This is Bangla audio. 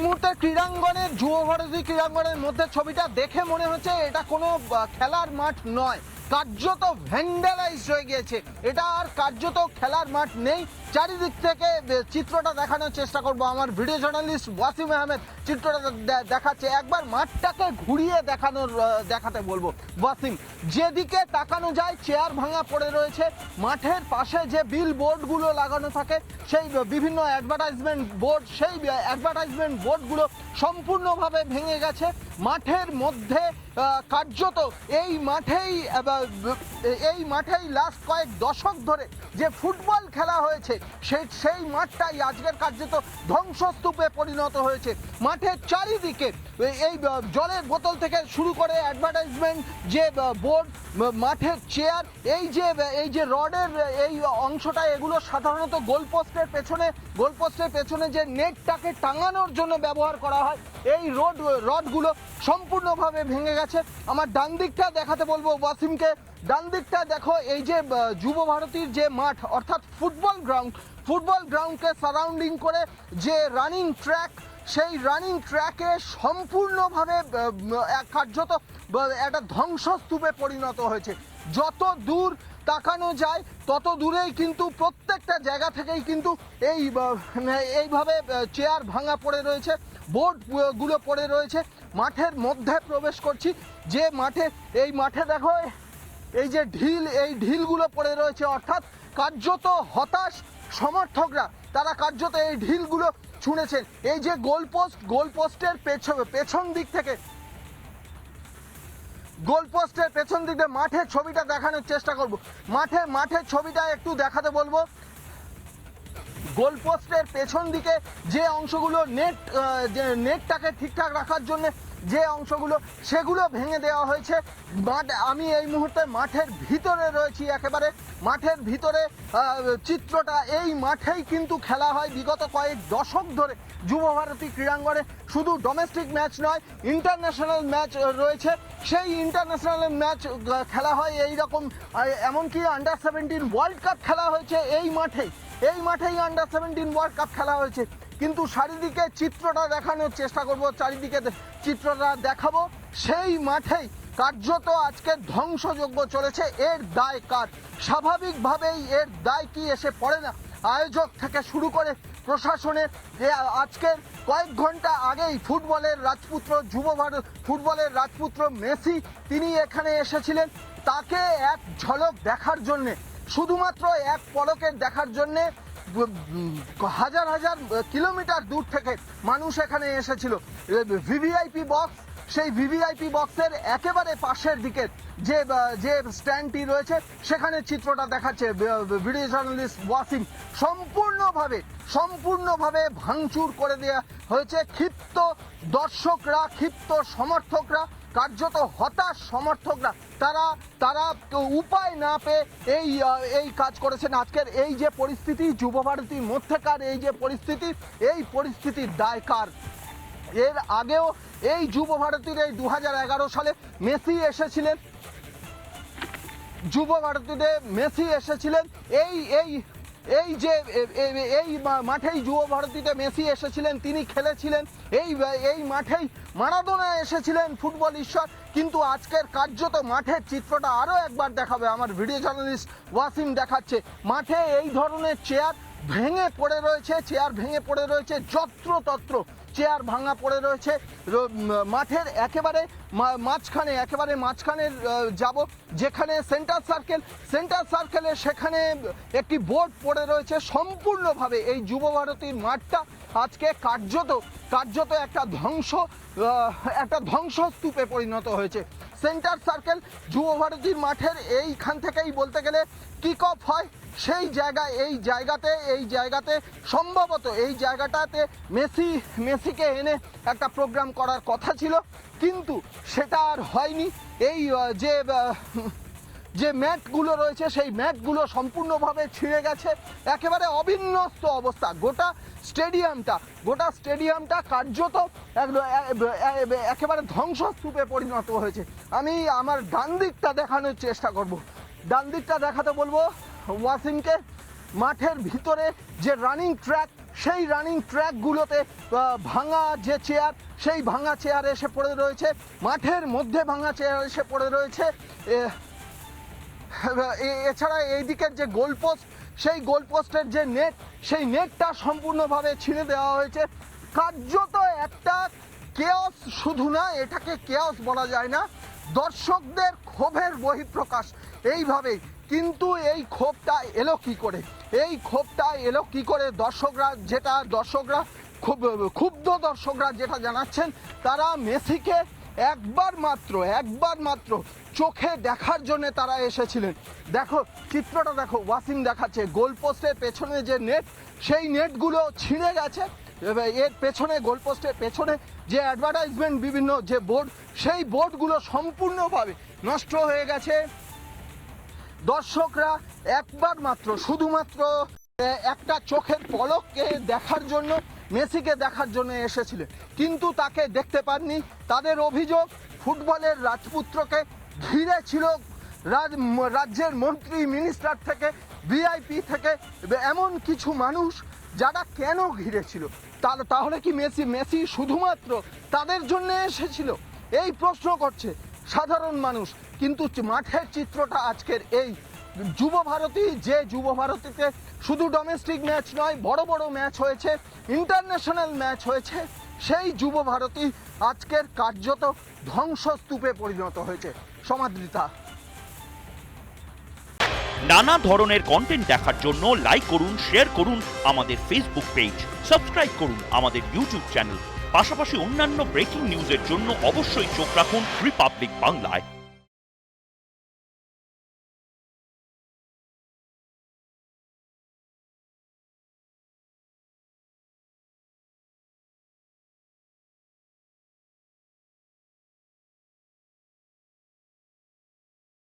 মুহূর্তে ক্রীড়াঙ্গনের যুব ভারতী ক্রীড়াঙ্গনের মধ্যে ছবিটা দেখে মনে হচ্ছে এটা কোনো খেলার মাঠ নয়, কার্যত ভ্যান্ডালাইজ হয়ে গিয়েছে। এটা আর কার্যত খেলার মাঠ নেই। চারিদিক থেকে চিত্রটা দেখানোর চেষ্টা করব। আমার ভিডিও জার্নালিস্ট ওয়াসিম আহমেদ চিত্রটা দেখাচ্ছে। একবার মাঠটাকে ঘুরিয়ে দেখাতে বলবো ওয়াসিম। যেদিকে তাকানো যায় চেয়ার ভাঙা পড়ে রয়েছে, মাঠের পাশে যে বিল বোর্ডগুলো লাগানো থাকে সেই বিভিন্ন অ্যাডভার্টাইজমেন্ট বোর্ড, সেই অ্যাডভার্টাইজমেন্ট বোর্ডগুলো সম্পূর্ণভাবে ভেঙে গেছে। মাঠের মধ্যে কার্যত এই মাঠেই লাস্ট কয়েক দশক ধরে যে ফুটবল খেলা হয়েছে সেই মাঠটাই আজকের কার্যত ধ্বংসস্তূপে পরিণত হয়েছে। মাঠের চারিদিকে এই জলের বোতল থেকে শুরু করে অ্যাডভার্টাইজমেন্ট যে বোর্ড, মাঠের চেয়ার, এই যে রডের এই অংশটা, এগুলো সাধারণত গোলপোস্টের পেছনে যে নেটটাকে টাঙানোর জন্য ব্যবহার করা হয়, এই রডগুলো সম্পূর্ণভাবে ভেঙে গেছে। আমার ডান দিকটা দেখাতে বলবো ওয়াসিমকে। ডান দিকটা দেখো, এই যে যুব ভারতীর যে মাঠ অর্থাৎ ফুটবল গ্রাউন্ডকে সারাউন্ডিং করে যে রানিং ট্র্যাক, সেই রানিং ট্র্যাকে সম্পূর্ণভাবে কার্যত একটা ধ্বংসস্তূপে পরিণত হয়েছে। যত দূর তাকানো যায় তত দূরেই কিন্তু প্রত্যেকটা জায়গা থেকেই কিন্তু এইভাবে চেয়ার ভাঙা পড়ে রয়েছে, বোর্ডগুলো পড়ে রয়েছে। মাঠের মধ্যে প্রবেশ করছি, যে এই মাঠে দেখো এই যে ঢিলগুলো পড়ে রয়েছে, অর্থাৎ কার্যত হতাশ সমর্থকরা, তারা কার্যত এই ঢিলগুলো ছুঁড়েছেন। এই যে গোলপোস্টের পেছন দিক থেকে মাঠের ছবিটা দেখানোর চেষ্টা করব। মাঠের ছবিটা একটু দেখাতে বলবো। গোলপোস্টের পেছন দিকে যে অংশগুলো নেটটাকে ঠিকঠাক রাখার জন্য যে অংশগুলো, সেগুলো ভেঙে দেওয়া হয়েছে। আমি এই মুহূর্তে মাঠের ভিতরে রয়েছি, একেবারে মাঠের ভিতরে। চিত্রটা এই মাঠেই কিন্তু খেলা হয় বিগত কয়েক দশক ধরে যুব ভারতী ক্রীড়াঙ্গনে। শুধু ডোমেস্টিক ম্যাচ নয়, ইন্টারন্যাশনাল ম্যাচ রয়েছে। সেই ইন্টারন্যাশনাল ম্যাচ খেলা হয় এই রকম, এমনকি আন্ডার-17 ওয়ার্ল্ড কাপ খেলা হয়েছে এই মাঠেই আন্ডার-17 ওয়ার্ল্ড কাপ খেলা হয়েছে। কিন্তু চারিদিকে চিত্রটা দেখানোর চেষ্টা করব, চারিদিকে চিত্রটা দেখাবো। সেই মাঠেই কার্যত আজকে ধ্বংসযজ্ঞ চলেছে। এর দায় কার? স্বাভাবিকভাবেই এর দায় কি এসে পড়ে না আয়োজক থেকে শুরু করে প্রশাসনের? আজকের কয়েক ঘন্টা আগেই ফুটবলের রাজপুত্র মেসি তিনি এখানে এসেছিলেন। তাকে এক ঝলক দেখার জন্যে, শুধুমাত্র এক পলকে দেখার জন্যে হাজার কিলোমিটার দূর থেকে মানুষ এখানে এসেছিল। ভিভিআইপি বক্স, সেই ভিভিআইপি বক্সের একেবারে পাশের দিকে যে স্ট্যান্ডটি রয়েছে, সেখানে চিত্রটা দেখাচ্ছে ভিডিও জার্নালিস্ট ওয়াসিম। সম্পূর্ণভাবে ভাঙচুর করে দেওয়া হয়েছে। ক্ষিপ্ত দর্শকরা, ক্ষিপ্ত সমর্থকরা, কার্যত হতাশ সমর্থকরা, তারা উপায় না পেয়ে এই কাজ করেছেন। আজকের এই যে পরিস্থিতি, যুব ভারতীর মধ্যেকার এই যে পরিস্থিতি, এই পরিস্থিতির দায় কার? এর আগেও এই যুব ভারতীর এই 2011 সালে মেসি এসেছিলেন, যুব ভারতীতে মেসি এসেছিলেন। এই মাঠেই যুব ভারতীতে মেসি এসেছিলেন, তিনি খেলেছিলেন। এই মাঠেই মারাদোনা এসেছিলেন, ফুটবল ঈশ্বর। কিন্তু আজকের কার্যত মাঠের চিত্রটা আরও একবার দেখাবে আমার ভিডিও জার্নালিস্ট ওয়াসিম দেখাচ্ছে। মাঠে এই ধরনের চেয়ার ভেঙে পড়ে রয়েছে, যত্রতত্র চেয়ার ভাঙা পড়ে রয়েছে। মাঠের একেবারে মাঝখানে যাব, যেখানে সেন্টার সার্কেলে সেখানে একটি বোর্ড পড়ে রয়েছে। সম্পূর্ণভাবে এই যুব ভারতীর মাঠটা আজকে কার্যত একটা ধ্বংসস্তূপে পরিণত হয়েছে। সেন্টার সার্কেল যুব ভারতীর মাঠের এইখান থেকেই বলতে গেলে কিক অফ হয়। সেই জায়গাতে সম্ভবত এই জায়গাটাতে মেসিকে এনে একটা প্রোগ্রাম করার কথা ছিল, কিন্তু সেটা আর হয়নি। এই যে ম্যাটগুলো রয়েছে, সেই ম্যাটগুলো সম্পূর্ণভাবে ছিঁড়ে গেছে। একেবারে অবিন্যস্ত অবস্থা গোটা স্টেডিয়ামটা কার্যত একেবারে ধ্বংসস্তূপে পরিণত হয়েছে। আমি আমার ডান দিকটা দেখানোর চেষ্টা করব, ডান দিকটা দেখাতে বলবো ওয়াসিমকে। মাঠের ভিতরে যে রানিং ট্র্যাক, সেই রানিং ট্র্যাকগুলোতে ভাঙা যে চেয়ার, সেই ভাঙা চেয়ার এসে পড়ে রয়েছে, মাঠের মধ্যে ভাঙা চেয়ার এসে পড়ে রয়েছে। এছাড়া এই দিকের যে গোলপোস্ট, সেই গোলপোস্টের যে নেট, সেই নেটটা সম্পূর্ণভাবে ছিঁড়ে দেওয়া হয়েছে। কার্যত একটা কেওস, শুধু না, এটাকে কেওস বলা যায় না, দর্শকদের ক্ষোভের বহিঃপ্রকাশ এইভাবে। কিন্তু এই ক্ষোভটা এলো কি করে, এই ক্ষোভটা এলো কি করে? দর্শকরা খুব ক্ষুব্ধ দর্শকরা যেটা জানাচ্ছেন, তারা মেসিকে একবার মাত্র চোখে দেখার জন্য তারা এসেছিলেন। দেখো চিত্রটা, দেখো, ওয়াসিম দেখাচ্ছে গোলপোস্টের পেছনে যে নেট, সেই নেটগুলো ছিঁড়ে গেছে। এর পেছনে, গোলপোস্টের পেছনে যে অ্যাডভার্টাইজমেন্ট বিভিন্ন যে বোর্ড, সেই বোর্ডগুলো সম্পূর্ণভাবে নষ্ট হয়ে গেছে। দর্শকরা একবার মাত্র, শুধুমাত্র একটা চোখের পলককে দেখার জন্য, মেসিকে দেখার জন্য এসেছিলেন, কিন্তু তাকে দেখতে পাননি। তাদের অভিযোগ, ফুটবলের রাজপুত্রকে ঘিরে ছিল রাজ্যের মন্ত্রী, মিনিস্টার থেকে, ভিআইপি থেকে এমন কিছু মানুষ, যারা কেন ঘিরেছিল? তাহলে কি মেসি শুধুমাত্র তাদের জন্য এসেছিল? এই প্রশ্ন করছে সাধারণ মানুষ। কিন্তু মাঠের চিত্রটা আজকের এই যুব ভারতী, যে যুব ভারতীতে শুধু ডোমেস্টিক ম্যাচ নয়, বড় বড় ম্যাচ হয়েছে, ইন্টারন্যাশনাল ম্যাচ হয়েছে, সেই যুব ভারতী আজকের কার্যত ধ্বংসস্তূপে পরিণত হয়েছে। সমাদৃতা। নানা ধরনের কন্টেন্ট দেখার জন্য লাইক করুন, শেয়ার করুন আমাদের ফেসবুক পেজ, সাবস্ক্রাইব করুন আমাদের ইউটিউব চ্যানেল। পাশাপাশি অন্যান্য ব্রেকিং নিউজের জন্য অবশ্যই চোখ রাখুন রিপাবলিক বাংলায়।